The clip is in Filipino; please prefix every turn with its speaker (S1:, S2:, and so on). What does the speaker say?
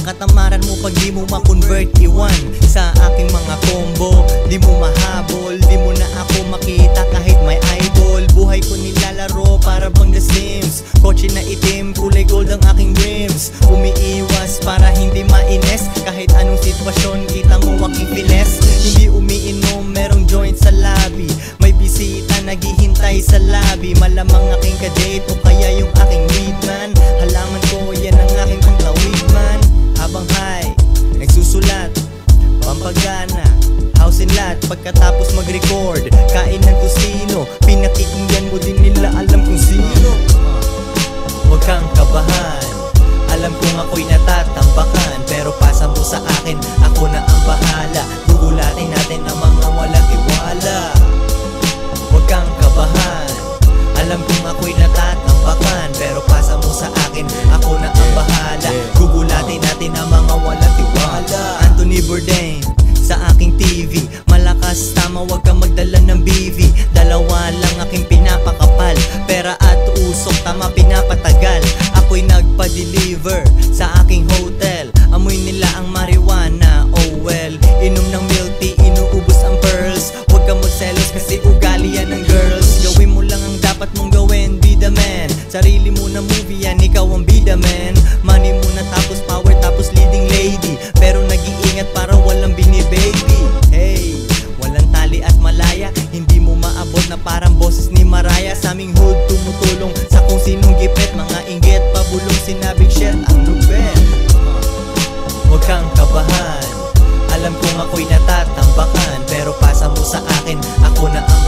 S1: katamaran mo pag di mo ma-convert, iwan sa aking mga combo. Di mo mahabol, di mo na ako makita kahit may eyeball. Buhay ko nilalaro para bang The Sims. Kotse na itim, kulay gold ang aking rims. Umiiwas para hindi mainis, kahit anong sitwasyon, kita mo aking finesse. Hindi umiinom, merong joint sa lobby. May bisita naghihintay sa lobby. Malamang aking kadate o kaya yung aking weed man. Halaman ko, yan ang aking pangtawid man. Habang high, nagsusulat, pampagana, house and lot. Pagkatapos mag-record, kain ng kusino. Pinakikinggan mo din nila, alam kung sino. Huwag kang kabahan, alam kong ako'y natatambakan. Pero pasa mo sa akin, ako na ang bahala. Gugulatin natin ang mga walang iwala. Huwag kang kabahan, alam kong ako'y natatambakan. Pero pasa mo sa akin, ako na ang bahala. Gugulatin natin ang mga walang tiwala. Anthony Bourdain sa aking TV, malakas tama, wag kang magdala ng BV. Dalawa lang aking pinapakapal, pera at usok, tama pinapatagal. Ako'y nagpa-deliver sa aking hotel. Amoy nila ang marijuana, oh well. Inom ng milk tea, inuubos ang pearls. Huwag kang magselos kasi ugali yan ng girls. Gawin mo lang ang dapat mong gawin, be the man. Sarili mo na movie yan, ikaw ang bida man. Money muna tapos power tapos leading lady. Pero nag-iingat para walang bini-baby. Hey, walang tali at malaya, hindi mo maabot na parang boses ni Mariah. Sa aming hood tumutulong sa kung sinong gipet. Mga inggit, pabulong, sinabing shit, ang lupet. Huwag kang kabahan, alam kong ako'y natatambakan. Pero pasa mo sa akin, ako na ang